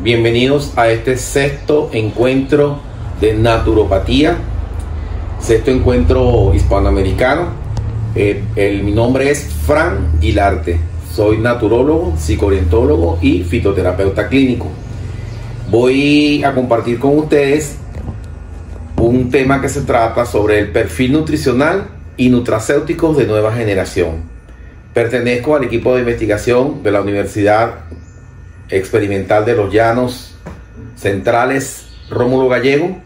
Bienvenidos a este sexto encuentro de naturopatía, sexto encuentro hispanoamericano. Mi nombre es Fran Guilarte, soy naturólogo, psicoorientólogo y fitoterapeuta clínico. Voy a compartir con ustedes un tema que se trata sobre el perfil nutricional y nutracéuticos de nueva generación. Pertenezco al equipo de investigación de la Universidad Experimental de los Llanos Centrales Rómulo Gallego.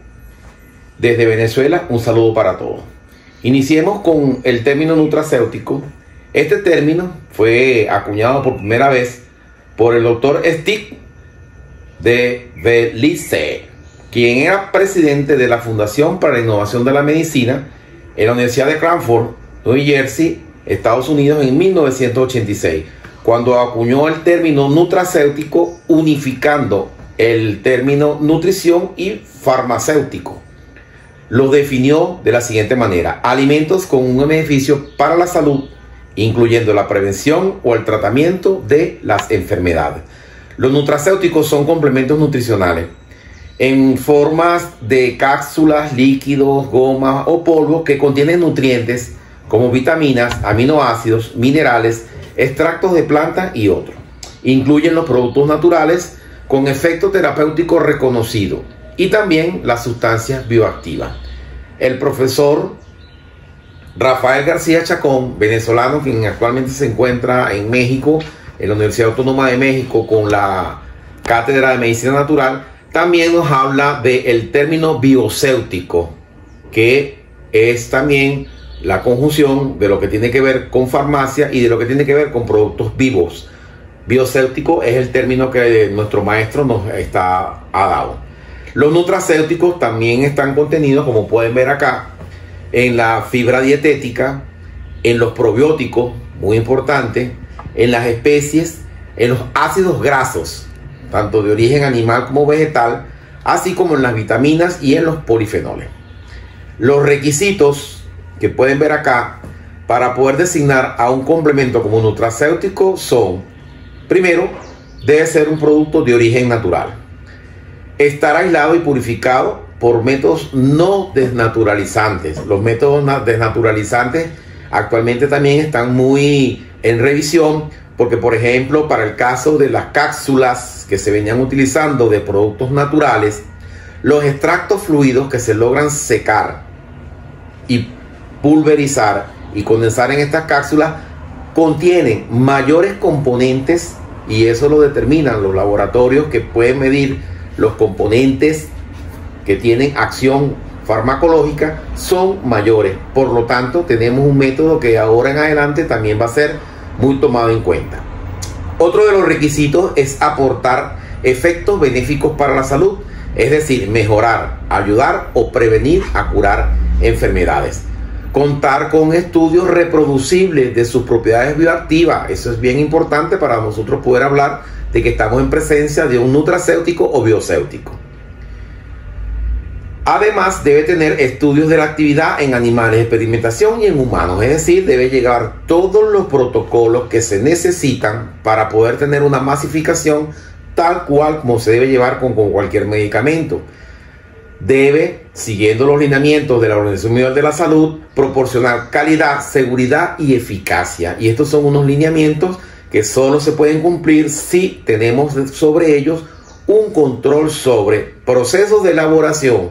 Desde Venezuela, un saludo para todos. Iniciemos con el término nutracéutico. Este término fue acuñado por primera vez por el doctor Stig de Belize, quien era presidente de la Fundación para la Innovación de la Medicina en la Universidad de Cranford, New Jersey, Estados Unidos, en 1986, cuando acuñó el término nutracéutico, unificando el término nutrición y farmacéutico. Lo definió de la siguiente manera: alimentos con un beneficio para la salud, incluyendo la prevención o el tratamiento de las enfermedades. Los nutracéuticos son complementos nutricionales en formas de cápsulas, líquidos, gomas o polvos que contienen nutrientes como vitaminas, aminoácidos, minerales, extractos de plantas y otros. Incluyen los productos naturales con efecto terapéutico reconocido y también las sustancias bioactivas. El profesor Rafael García Chacón, venezolano, quien actualmente se encuentra en México, en la Universidad Autónoma de México, con la Cátedra de Medicina Natural, también nos habla del término biocéutico, que es también la conjunción de lo que tiene que ver con farmacia y de lo que tiene que ver con productos vivos. Biocéutico es el término que nuestro maestro nos ha dado. Los nutracéuticos también están contenidos, como pueden ver acá, en la fibra dietética, en los probióticos, muy importante, en las especies, en los ácidos grasos, tanto de origen animal como vegetal, así como en las vitaminas y en los polifenoles. Los requisitos que pueden ver acá para poder designar a un complemento como nutracéutico son: primero, debe ser un producto de origen natural, estar aislado y purificado por métodos no desnaturalizantes. Los métodos desnaturalizantes actualmente también están muy en revisión, porque por ejemplo, para el caso de las cápsulas que se venían utilizando de productos naturales, los extractos fluidos que se logran secar y pulverizar y condensar en estas cápsulas contienen mayores componentes, y eso lo determinan los laboratorios que pueden medir los componentes que tienen acción farmacológica, son mayores. Por lo tanto, tenemos un método que ahora en adelante también va a ser muy tomado en cuenta. Otro de los requisitos es aportar efectos benéficos para la salud, es decir, mejorar, ayudar o prevenir a curar enfermedades. Contar con estudios reproducibles de sus propiedades bioactivas. Eso es bien importante para nosotros poder hablar de que estamos en presencia de un nutracéutico o biocéutico. Además, debe tener estudios de la actividad en animales de experimentación y en humanos, es decir, debe llevar todos los protocolos que se necesitan para poder tener una masificación tal cual como se debe llevar con cualquier medicamento. Debe, siguiendo los lineamientos de la Organización Mundial de la Salud, proporcionar calidad, seguridad y eficacia. Y estos son unos lineamientos que solo se pueden cumplir si tenemos sobre ellos un control sobre procesos de elaboración,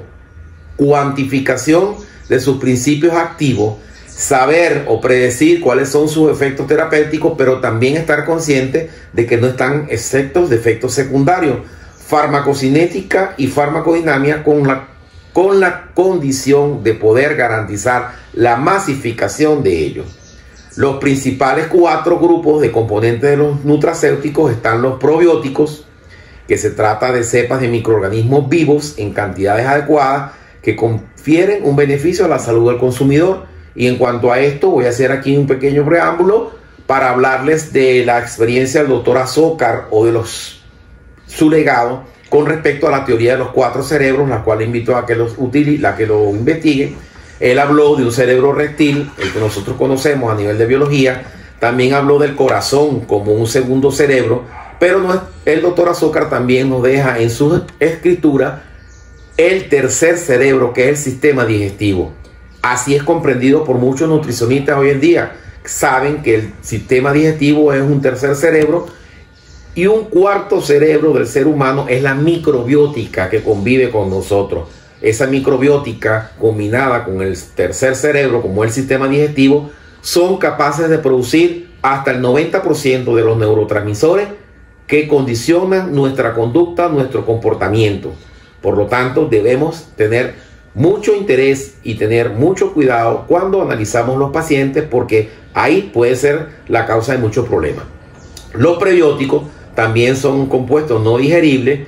cuantificación de sus principios activos, saber o predecir cuáles son sus efectos terapéuticos, pero también estar consciente de que no están exentos de efectos secundarios, farmacocinética y farmacodinámica, con la condición de poder garantizar la masificación de ellos. Los principales 4 grupos de componentes de los nutracéuticos están los probióticos, que se trata de cepas de microorganismos vivos en cantidades adecuadas que confieren un beneficio a la salud del consumidor. Y en cuanto a esto, voy a hacer aquí un pequeño preámbulo para hablarles de la experiencia del doctor Azócar o de su legado con respecto a la teoría de los 4 cerebros, la cual invito a que lo investiguen. Él habló de un cerebro reptil, el que nosotros conocemos a nivel de biología. También habló del corazón como un segundo cerebro, Pero el doctor Azócar también nos deja en su escritura el tercer cerebro, que es el sistema digestivo. Así es comprendido por muchos nutricionistas hoy en día. Saben que el sistema digestivo es un tercer cerebro, y un cuarto cerebro del ser humano es la microbiótica que convive con nosotros. Esa microbiótica combinada con el tercer cerebro, como el sistema digestivo, son capaces de producir hasta el 90% de los neurotransmisores que condicionan nuestra conducta, nuestro comportamiento. Por lo tanto, debemos tener mucho interés y tener mucho cuidado cuando analizamos los pacientes, porque ahí puede ser la causa de muchos problemas. Los prebióticos también son compuestos no digeribles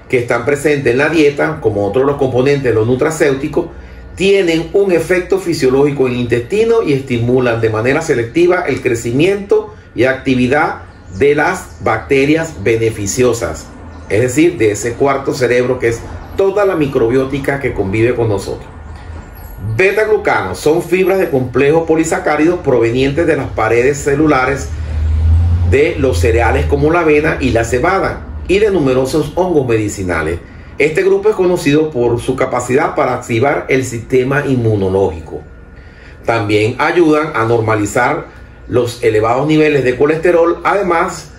que están presentes en la dieta, como otros de los componentes de los nutracéuticos. Tienen un efecto fisiológico en el intestino y estimulan de manera selectiva el crecimiento y actividad de las bacterias beneficiosas, es decir, de ese cuarto cerebro que es toda la microbiótica que convive con nosotros. Beta-glucanos son fibras de complejos polisacáridos provenientes de las paredes celulares de los cereales como la avena y la cebada, y de numerosos hongos medicinales. Este grupo es conocido por su capacidad para activar el sistema inmunológico. También ayudan a normalizar los elevados niveles de colesterol, además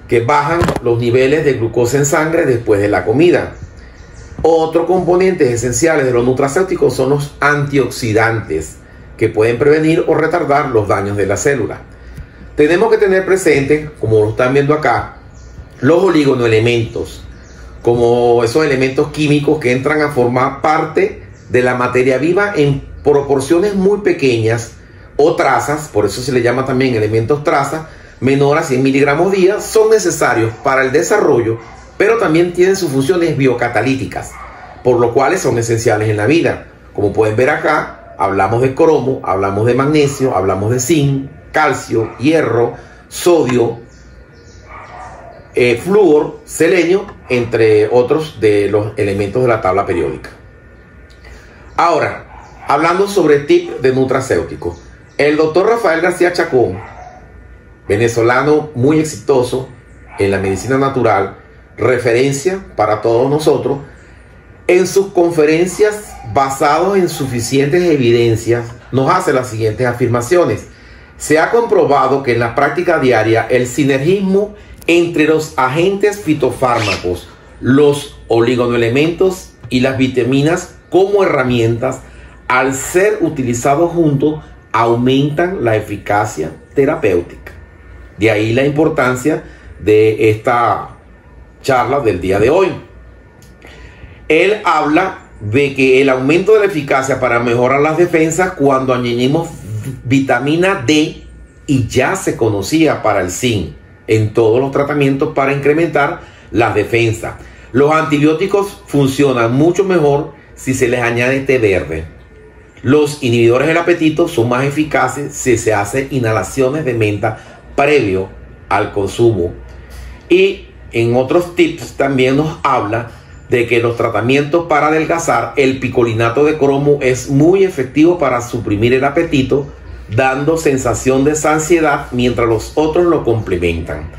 que bajan los niveles de glucosa en sangre después de la comida. Otros componentes esenciales de los nutracéuticos son los antioxidantes, que pueden prevenir o retardar los daños de la célula. Tenemos que tener presente, como lo están viendo acá, los oligonoelementos, como esos elementos químicos que entran a formar parte de la materia viva en proporciones muy pequeñas, o trazas, por eso se le llama también elementos traza, menor a 100 miligramos día, son necesarios para el desarrollo, pero también tienen sus funciones biocatalíticas, por lo cual son esenciales en la vida. Como pueden ver acá, hablamos de cromo, hablamos de magnesio, hablamos de zinc, calcio, hierro, sodio, flúor, selenio, entre otros de los elementos de la tabla periódica. Ahora, hablando sobre tip de nutracéutico, el doctor Rafael García Chacón, venezolano muy exitoso en la medicina natural, referencia para todos nosotros, en sus conferencias basadas en suficientes evidencias, nos hace las siguientes afirmaciones. Se ha comprobado que en la práctica diaria el sinergismo entre los agentes fitofármacos, los oligonoelementos y las vitaminas como herramientas, al ser utilizados juntos, aumentan la eficacia terapéutica. De ahí la importancia de esta charla del día de hoy. Él habla de que el aumento de la eficacia para mejorar las defensas cuando añadimos vitamina D, y ya se conocía para el zinc en todos los tratamientos para incrementar las defensas. Los antibióticos funcionan mucho mejor si se les añade té verde. Los inhibidores del apetito son más eficaces si se hacen inhalaciones de menta previo al consumo. Y en otros tips también nos habla de que los tratamientos para adelgazar, el picolinato de cromo es muy efectivo para suprimir el apetito, dando sensación de saciedad, mientras los otros lo complementan.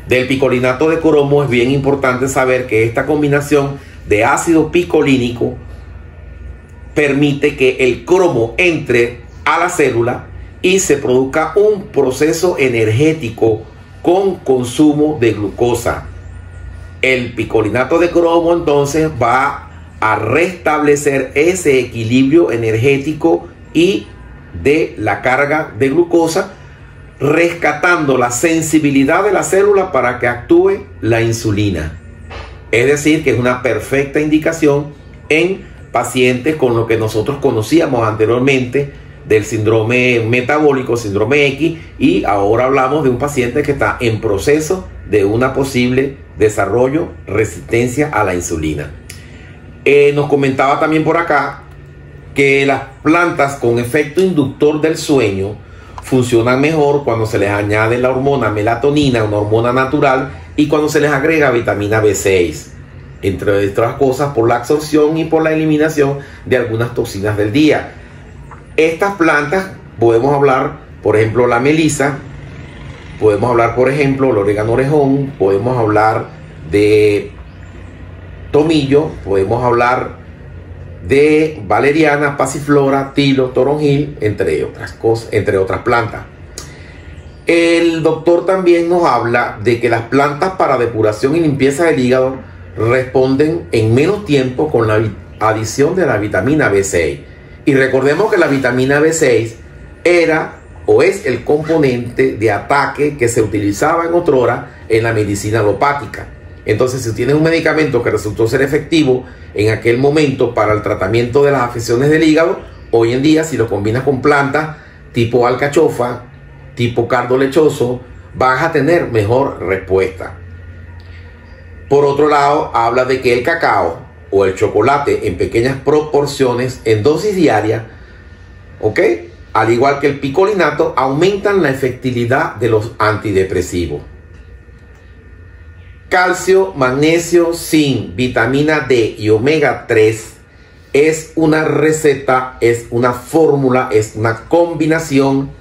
Del picolinato de cromo es bien importante saber que esta combinación de ácido picolínico permite que el cromo entre a la célula y se produzca un proceso energético con consumo de glucosa. El picolinato de cromo entonces va a restablecer ese equilibrio energético y de la carga de glucosa, rescatando la sensibilidad de la célula para que actúe la insulina. Es decir, que es una perfecta indicación en pacientes con lo que nosotros conocíamos anteriormente del síndrome metabólico, síndrome X, y ahora hablamos de un paciente que está en proceso de una posible desarrollo, resistencia a la insulina. Nos comentaba también por acá que las plantas con efecto inductor del sueño funcionan mejor cuando se les añade la hormona melatonina, una hormona natural, y cuando se les agrega vitamina B6, entre otras cosas por la absorción y por la eliminación de algunas toxinas del día. Estas plantas podemos hablar, por ejemplo, la melisa, Podemos hablar, por ejemplo, el orégano orejón, podemos hablar de tomillo, podemos hablar de valeriana, pasiflora, tilo, toronjil, entre otras cosas, entre otras plantas. El doctor también nos habla de que las plantas para depuración y limpieza del hígado responden en menos tiempo con la adición de la vitamina B6. Y recordemos que la vitamina B6 era o es el componente de ataque que se utilizaba en otrora en la medicina alopática. Entonces, si tienes un medicamento que resultó ser efectivo en aquel momento para el tratamiento de las afecciones del hígado, hoy en día, si lo combinas con plantas tipo alcachofa, tipo cardo lechoso, vas a tener mejor respuesta. Por otro lado, habla de que el cacao o el chocolate en pequeñas proporciones, en dosis diarias, ¿ok?, al igual que el picolinato, aumentan la efectividad de los antidepresivos. Calcio, magnesio, zinc, vitamina D y omega 3 es una receta, es una fórmula, es una combinación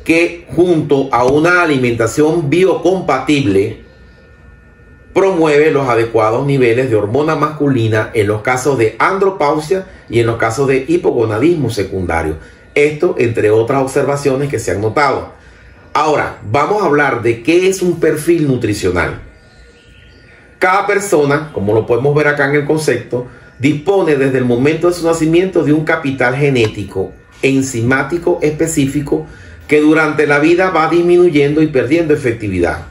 que junto a una alimentación biocompatible promueve los adecuados niveles de hormona masculina en los casos de andropausia y en los casos de hipogonadismo secundario. Esto entre otras observaciones que se han notado. Ahora, vamos a hablar de qué es un perfil nutricional. Cada persona, como lo podemos ver acá en el concepto, dispone desde el momento de su nacimiento de un capital genético, enzimático específico, que durante la vida va disminuyendo y perdiendo efectividad.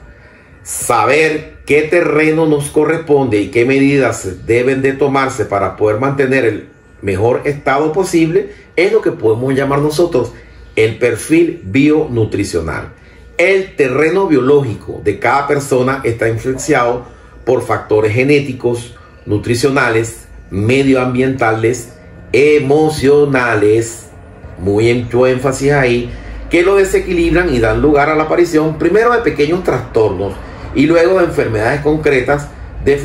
Saber qué terreno nos corresponde y qué medidas deben de tomarse para poder mantener el mejor estado posible es lo que podemos llamar nosotros el perfil bionutricional. El terreno biológico de cada persona está influenciado por factores genéticos, nutricionales, medioambientales, emocionales, muy mucho énfasis ahí, que lo desequilibran y dan lugar a la aparición primero de pequeños trastornos y luego de enfermedades concretas en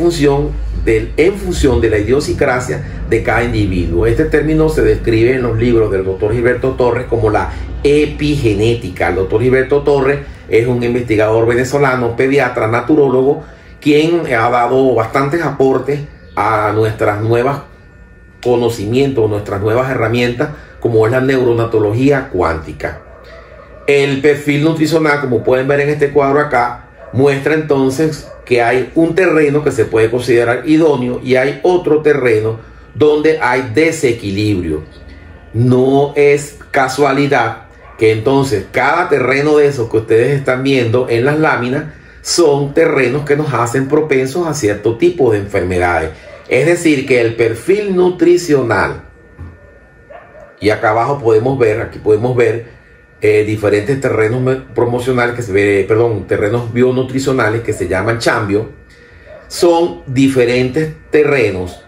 función de la idiosincrasia de cada individuo. Este término se describe en los libros del doctor Gilberto Torres como la epigenética. El doctor Gilberto Torres es un investigador venezolano, pediatra, naturólogo, quien ha dado bastantes aportes a nuestras nuevas conocimientos, nuestras nuevas herramientas, como es la neuronatología cuántica. El perfil nutricional, como pueden ver en este cuadro acá, muestra entonces que hay un terreno que se puede considerar idóneo y hay otro terreno donde hay desequilibrio. No es casualidad que entonces cada terreno de esos que ustedes están viendo en las láminas son terrenos que nos hacen propensos a cierto tipo de enfermedades. Es decir, que el perfil nutricional, y acá abajo podemos ver, diferentes terrenos promocionales terrenos bionutricionales que se llaman chambio, son diferentes terrenos,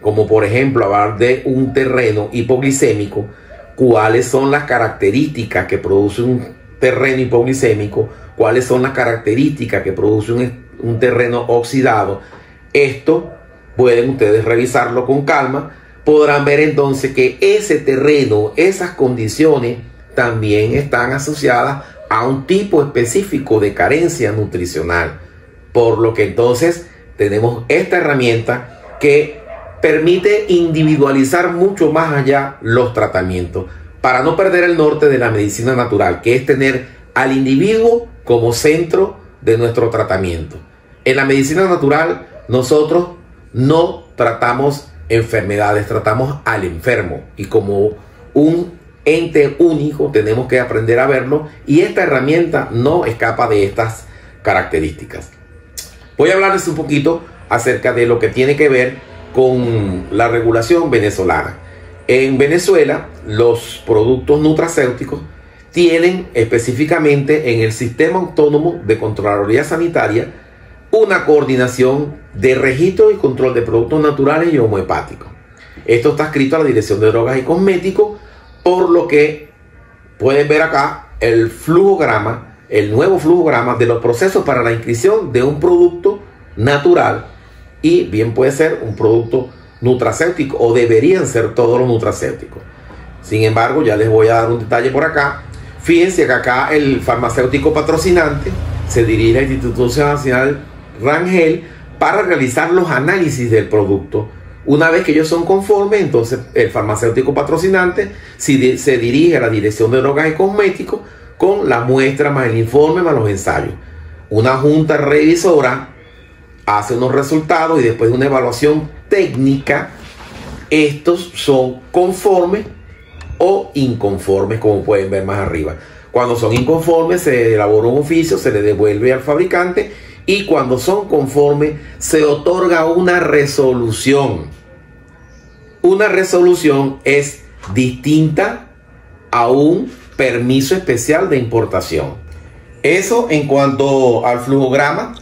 como por ejemplo hablar de un terreno hipoglicémico, cuáles son las características que produce un terreno hipoglicémico, cuáles son las características que produce un terreno oxidado. Esto pueden ustedes revisarlo con calma, podrán ver entonces que ese terreno, esas condiciones también están asociadas a un tipo específico de carencia nutricional, por lo que entonces tenemos esta herramienta que permite individualizar mucho más allá los tratamientos para no perder el norte de la medicina natural, que es tener al individuo como centro de nuestro tratamiento. En la medicina natural nosotros no tratamos enfermedades, tratamos al enfermo, y como un ente único tenemos que aprender a verlo, y esta herramienta no escapa de estas características. Voy a hablarles un poquito acerca de lo que tiene que ver con la regulación venezolana. En Venezuela, los productos nutracéuticos tienen específicamente en el Sistema Autónomo de Contraloría Sanitaria una coordinación de registro y control de productos naturales y homeopáticos. Esto está escrito a la Dirección de Drogas y Cosméticos, por lo que pueden ver acá el flujograma, el nuevo flujograma de los procesos para la inscripción de un producto natural, y bien puede ser un producto nutracéutico, o deberían ser todos los nutracéuticos. Sin embargo, ya les voy a dar un detalle por acá. Fíjense que acá el farmacéutico patrocinante se dirige al Instituto Nacional Rangel para realizar los análisis del producto. Una vez que ellos son conformes, entonces el farmacéutico patrocinante se dirige a la Dirección de Drogas y Cosméticos con la muestra más el informe más los ensayos. Una junta revisora hace unos resultados y después de una evaluación técnica, estos son conformes o inconformes, como pueden ver más arriba. Cuando son inconformes se elabora un oficio, se le devuelve al fabricante, y cuando son conformes se otorga una resolución. Una resolución es distinta a un permiso especial de importación. Eso en cuanto al flujograma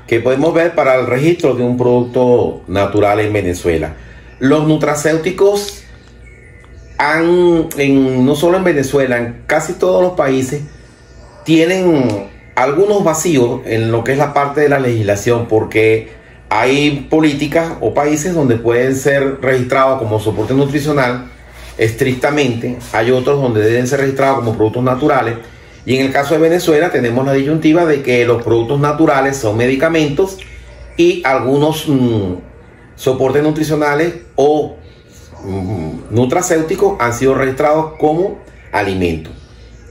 que podemos ver para el registro de un producto natural en Venezuela. Los nutracéuticos no solo en Venezuela, en casi todos los países, tienen algunos vacíos en lo que es la parte de la legislación, porque hay políticas o países donde pueden ser registrados como soporte nutricional estrictamente, hay otros donde deben ser registrados como productos naturales, y en el caso de Venezuela tenemos la disyuntiva de que los productos naturales son medicamentos y algunos soportes nutricionales o nutracéuticos han sido registrados como alimentos.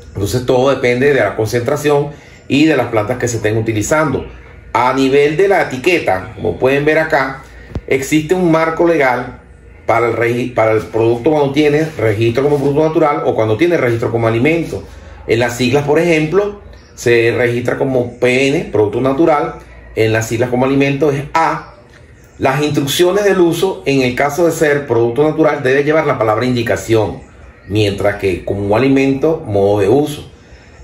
Entonces todo depende de la concentración y de las plantas que se estén utilizando. A nivel de la etiqueta, como pueden ver acá, existe un marco legal para el producto cuando tiene registro como producto natural o cuando tiene registro como alimento. En las siglas, por ejemplo, se registra como PN, producto natural. En las siglas como alimento es A. Las instrucciones del uso, en el caso de ser producto natural, debe llevar la palabra indicación, mientras que como alimento, modo de uso.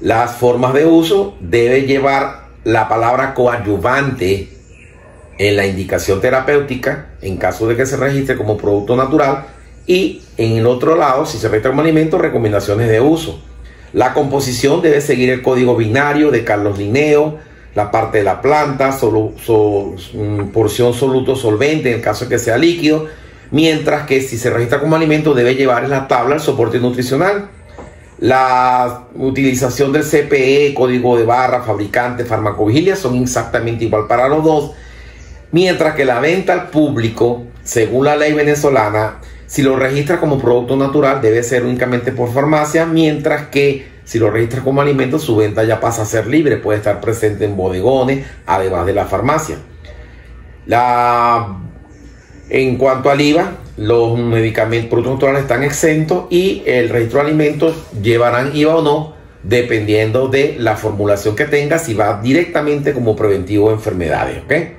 Las formas de uso debe llevar la palabra coadyuvante en la indicación terapéutica, en caso de que se registre como producto natural, y en el otro lado, si se registra como alimento, recomendaciones de uso. La composición debe seguir el código binario de Carlos Linneo, la parte de la planta, porción soluto solvente en el caso de que sea líquido, mientras que si se registra como alimento debe llevar en la tabla el soporte nutricional. La utilización del CPE, código de barra, fabricante, farmacovigilia son exactamente igual para los dos, mientras que la venta al público, según la ley venezolana, si lo registra como producto natural debe ser únicamente por farmacia, mientras que si lo registra como alimento su venta ya pasa a ser libre, puede estar presente en bodegones, además de la farmacia. En cuanto al IVA, los medicamentos, productos naturales están exentos y el registro de alimentos llevarán IVA o no, dependiendo de la formulación que tenga, si va directamente como preventivo de enfermedades. ¿Okay?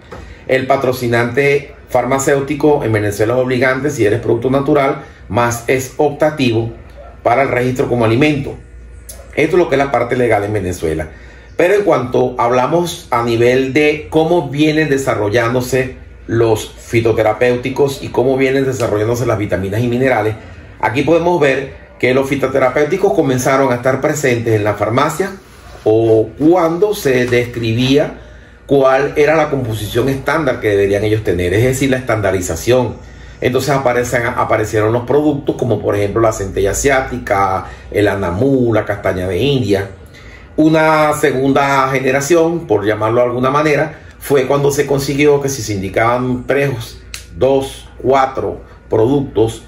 El patrocinante farmacéutico en Venezuela es obligante si eres producto natural, más es optativo para el registro como alimento. Esto es lo que es la parte legal en Venezuela. Pero en cuanto hablamos a nivel de cómo vienen desarrollándose los fitoterapéuticos y cómo vienen desarrollándose las vitaminas y minerales, aquí podemos ver que los fitoterapéuticos comenzaron a estar presentes en la farmacia o cuando se describía cuál era la composición estándar que deberían ellos tener, es decir, la estandarización. Entonces aparecieron los productos como por ejemplo la centella asiática, el anamú, la castaña de India. Una segunda generación, por llamarlo de alguna manera, fue cuando se consiguió que si se indicaban 3, 2, 4 productos,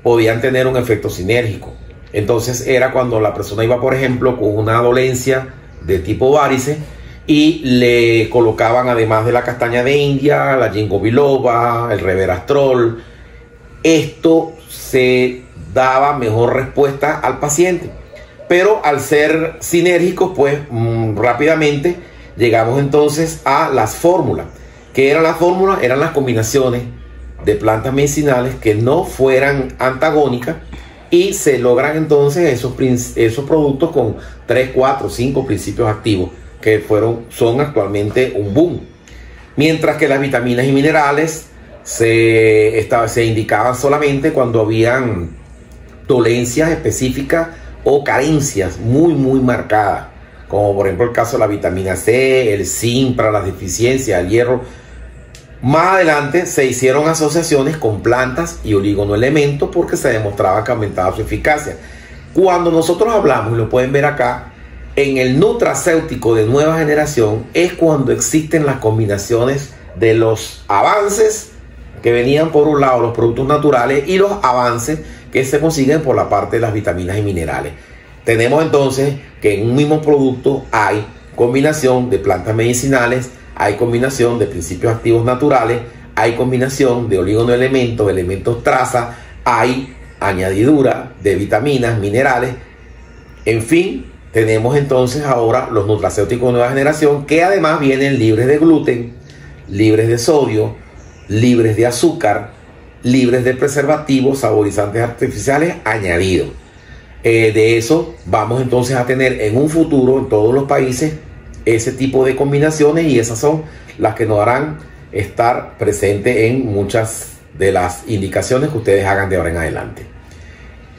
podían tener un efecto sinérgico. Entonces era cuando la persona iba, por ejemplo, con una dolencia de tipo varice y le colocaban, además de la castaña de India, la ginkgo biloba, el resveratrol. Esto se daba mejor respuesta al paciente, pero al ser sinérgicos, pues rápidamente llegamos entonces a las fórmulas. ¿Qué eran las fórmulas? Eran las combinaciones de plantas medicinales que no fueran antagónicas y se logran entonces esos productos con 3, 4, 5 principios activos que son actualmente un boom. Mientras que las vitaminas y minerales se indicaban solamente cuando habían dolencias específicas o carencias muy marcadas, como por ejemplo el caso de la vitamina C, el zinc para las deficiencias, el hierro. Más adelante se hicieron asociaciones con plantas y oligonoelementos porque se demostraba que aumentaba su eficacia. Cuando nosotros hablamos, y lo pueden ver acá, en el nutracéutico de nueva generación, es cuando existen las combinaciones de los avances que venían por un lado los productos naturales y los avances que se consiguen por la parte de las vitaminas y minerales. Tenemos entonces que en un mismo producto hay combinación de plantas medicinales, hay combinación de principios activos naturales, hay combinación de oligoelementos, elementos traza, hay añadidura de vitaminas, minerales, en fin. Tenemos entonces ahora los nutracéuticos de nueva generación, que además vienen libres de gluten, libres de sodio, libres de azúcar, libres de preservativos, saborizantes artificiales añadidos. De eso vamos entonces a tener en un futuro en todos los países ese tipo de combinaciones, y esas son las que nos harán estar presentes en muchas de las indicaciones que ustedes hagan de ahora en adelante.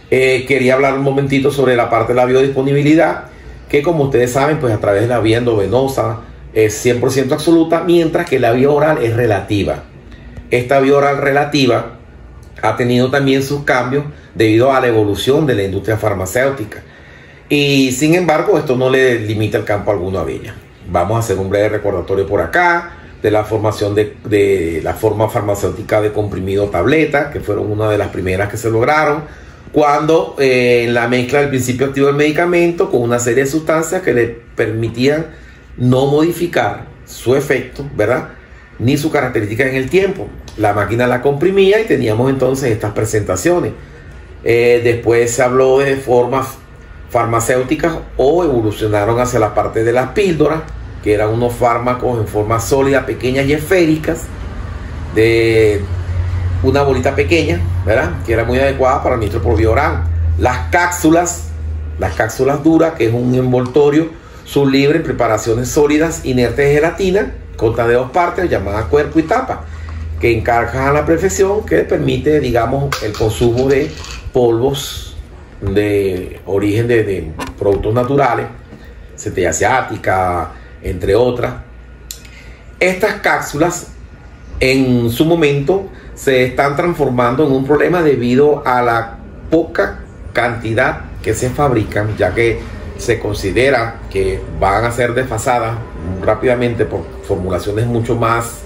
Quería hablar un momentito sobre la parte de la biodisponibilidad, que como ustedes saben, pues a través de la vía endovenosa es 100% absoluta, mientras que la vía oral es relativa. Esta vía oral relativa ha tenido también sus cambios debido a la evolución de la industria farmacéutica, y sin embargo esto no le limita el campo alguno a ella. Vamos a hacer un breve recordatorio por acá de la formación de la forma farmacéutica de comprimido tableta, que fueron una de las primeras que se lograron, cuando la mezcla del principio activo del medicamento con una serie de sustancias que le permitían no modificar su efecto, ¿verdad?, ni su característica en el tiempo. La máquina la comprimía y teníamos entonces estas presentaciones. Después se habló de formas farmacéuticas, o evolucionaron hacia la parte de las píldoras, que eran unos fármacos en forma sólida, pequeñas y esféricas, de una bolita pequeña, ¿verdad?, que era muy adecuada para el administro por vía oral. Las cápsulas duras, que es un envoltorio sublibre en preparaciones sólidas inertes de gelatina, consta de dos partes, llamada cuerpo y tapa, que encajan a la perfección, que permite, digamos, el consumo de polvos de origen de productos naturales, centella asiática, entre otras. Estas cápsulas en su momento se están transformando en un problema debido a la poca cantidad que se fabrican, ya que se considera que van a ser desfasadas rápidamente por formulaciones mucho más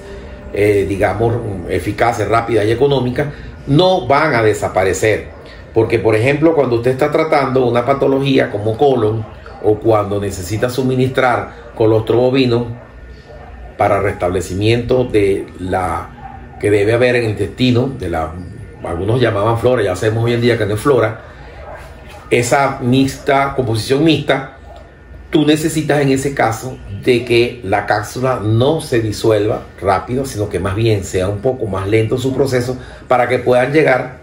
digamos eficaces, rápidas y económicas. No van a desaparecer, porque por ejemplo cuando usted está tratando una patología como colon, o cuando necesita suministrar colostro bovino para restablecimiento de la que debe haber en el intestino, algunos llamaban flora, ya sabemos hoy en día que no es flora, esa composición mixta, tú necesitas en ese caso de que la cápsula no se disuelva rápido, sino que más bien sea un poco más lento su proceso, para que puedan llegar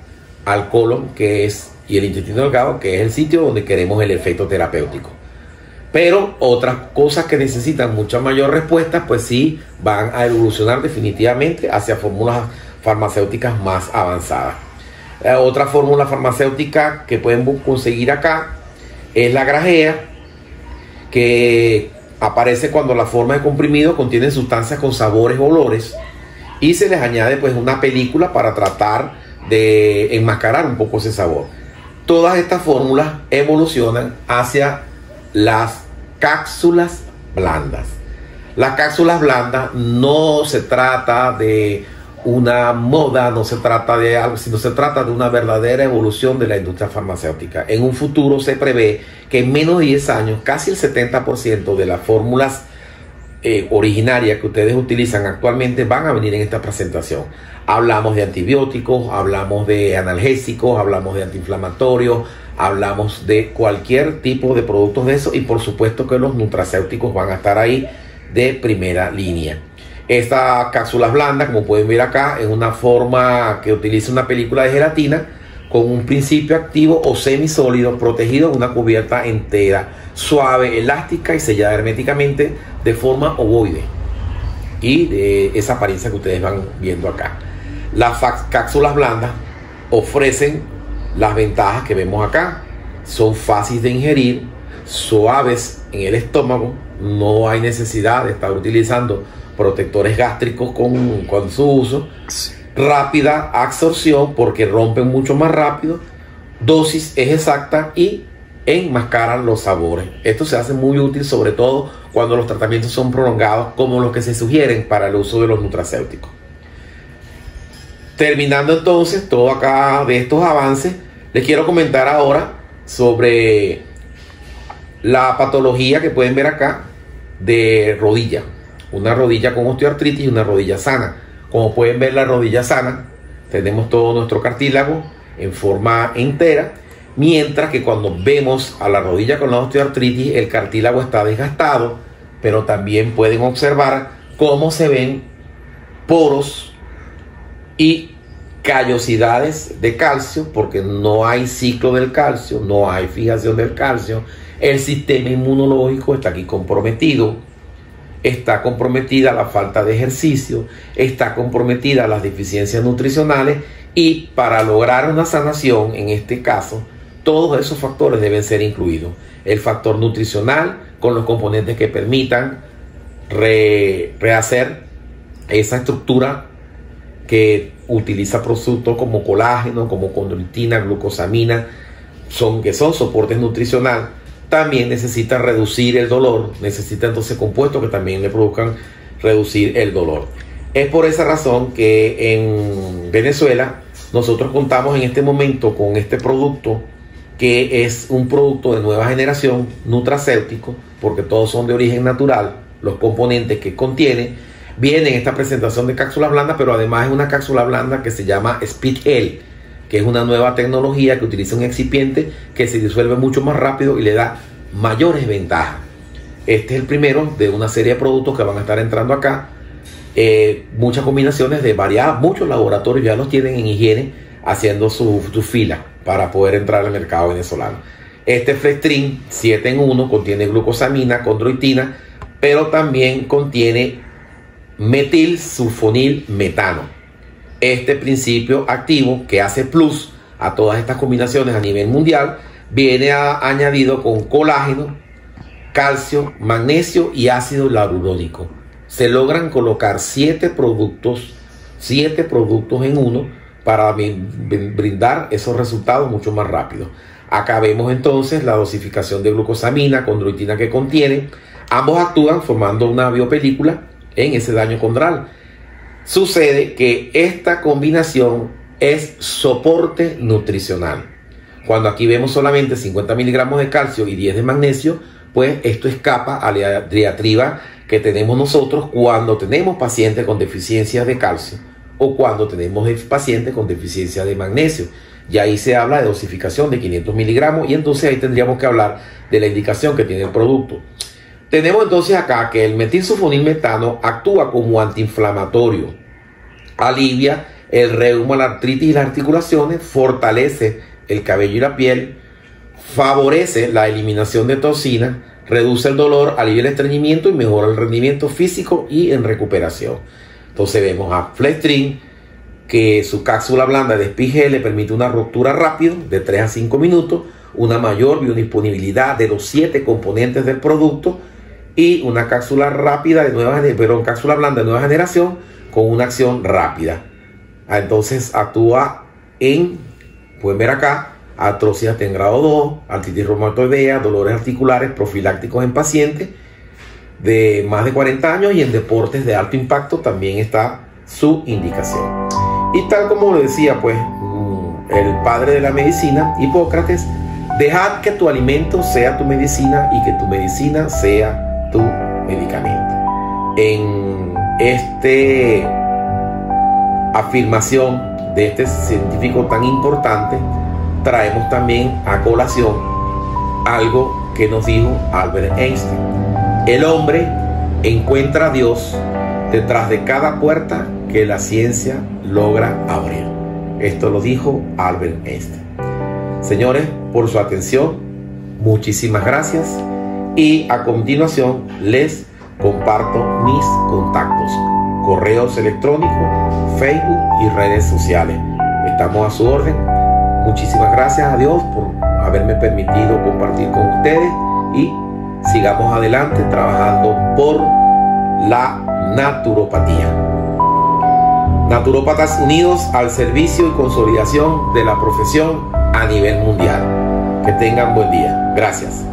al colon, y el intestino delgado, que es el sitio donde queremos el efecto terapéutico. Pero otras cosas que necesitan mucha mayor respuesta, pues sí van a evolucionar definitivamente hacia fórmulas farmacéuticas más avanzadas. Otra fórmula farmacéutica que pueden conseguir acá es la grajea, que aparece cuando la forma de comprimido contiene sustancias con sabores o olores, y se les añade pues una película para tratar de enmascarar un poco ese sabor. Todas estas fórmulas evolucionan hacia las cápsulas blandas. Las cápsulas blandas no se trata de una moda, no se trata de algo, sino se trata de una verdadera evolución de la industria farmacéutica. En un futuro se prevé que en menos de 10 años, casi el 70% de las fórmulas originarias que ustedes utilizan actualmente van a venir en esta presentación. Hablamos de antibióticos, hablamos de analgésicos, hablamos de antiinflamatorios, hablamos de cualquier tipo de productos de eso, y por supuesto que los nutracéuticos van a estar ahí de primera línea. Esta cápsulas blandas, como pueden ver acá, es una forma que utiliza una película de gelatina con un principio activo o semisólido protegido en una cubierta entera, suave, elástica y sellada herméticamente de forma ovoide, y de esa apariencia que ustedes van viendo acá. Las cápsulas blandas ofrecen las ventajas que vemos acá: son fáciles de ingerir, suaves en el estómago, no hay necesidad de estar utilizando protectores gástricos con su uso, rápida absorción porque rompen mucho más rápido, dosis es exacta y enmascarar los sabores. Esto se hace muy útil sobre todo cuando los tratamientos son prolongados, como los que se sugieren para el uso de los nutracéuticos. Terminando entonces todo acá de estos avances, les quiero comentar ahora sobre la patología que pueden ver acá de rodilla. Una rodilla con osteoartritis y una rodilla sana. Como pueden ver, la rodilla sana, tenemos todo nuestro cartílago en forma entera, mientras que cuando vemos a la rodilla con la osteoartritis, el cartílago está desgastado, pero también pueden observar cómo se ven poros y callosidades de calcio, porque no hay ciclo del calcio, no hay fijación del calcio. El sistema inmunológico está aquí comprometido, está comprometida la falta de ejercicio, está comprometida las deficiencias nutricionales, y para lograr una sanación, en este caso, todos esos factores deben ser incluidos. El factor nutricional con los componentes que permitan rehacer esa estructura que utiliza productos como colágeno, como condroitina, glucosamina, que son soportes nutricionales. También necesita reducir el dolor, necesita entonces compuestos que también le produzcan reducir el dolor. Es por esa razón que en Venezuela nosotros contamos en este momento con este producto, que es un producto de nueva generación, nutracéutico, porque todos son de origen natural, los componentes que contiene. Viene en esta presentación de cápsulas blandas, pero además es una cápsula blanda que se llama Speed Gel, que es una nueva tecnología que utiliza un excipiente que se disuelve mucho más rápido y le da mayores ventajas. Este es el primero de una serie de productos que van a estar entrando acá. Muchas combinaciones de muchos laboratorios ya los tienen en higiene haciendo su fila para poder entrar al mercado venezolano. Este Flextrin 7 en 1 contiene glucosamina, condroitina, pero también contiene metilsulfonilmetano. Este principio activo que hace plus a todas estas combinaciones a nivel mundial viene añadido con colágeno, calcio, magnesio y ácido hialurónico. Se logran colocar 7 productos en uno para brindar esos resultados mucho más rápido. Acá vemos entonces la dosificación de glucosamina, condroitina que contiene. Ambos actúan formando una biopelícula en ese daño condral. Sucede que esta combinación es soporte nutricional. Cuando aquí vemos solamente 50 miligramos de calcio y 10 de magnesio, pues esto escapa a la diatriba que tenemos nosotros cuando tenemos pacientes con deficiencias de calcio o cuando tenemos pacientes con deficiencia de magnesio. Y ahí se habla de dosificación de 500 miligramos y entonces ahí tendríamos que hablar de la indicación que tiene el producto. Tenemos entonces acá que el metilsulfonilmetano actúa como antiinflamatorio, alivia el reuma, la artritis y las articulaciones, fortalece el cabello y la piel, favorece la eliminación de toxinas, reduce el dolor, alivia el estreñimiento y mejora el rendimiento físico y en recuperación. Entonces vemos a Flextrin, que su cápsula blanda de Speed Gel le permite una ruptura rápida de 3 a 5 minutos, una mayor biodisponibilidad de los 7 componentes del producto y una cápsula rápida cápsula blanda de nueva generación con una acción rápida. Entonces actúa pueden ver acá, artrosis en grado 2, artritis reumatoidea, dolores articulares profilácticos en pacientes de más de 40 años y en deportes de alto impacto también está su indicación. Y tal como lo decía pues el padre de la medicina, Hipócrates, dejad que tu alimento sea tu medicina y que tu medicina sea tu medicamento. En afirmación de este científico tan importante, traemos también a colación algo que nos dijo Albert Einstein. El hombre encuentra a Dios detrás de cada puerta que la ciencia logra abrir. Esto lo dijo Albert Einstein. Señores, por su atención, muchísimas gracias. Y a continuación les comparto mis contactos, correos electrónicos, Facebook y redes sociales. Estamos a su orden. Muchísimas gracias a Dios por haberme permitido compartir con ustedes y sigamos adelante trabajando por la naturopatía. Naturópatas unidos al servicio y consolidación de la profesión a nivel mundial. Que tengan buen día. Gracias.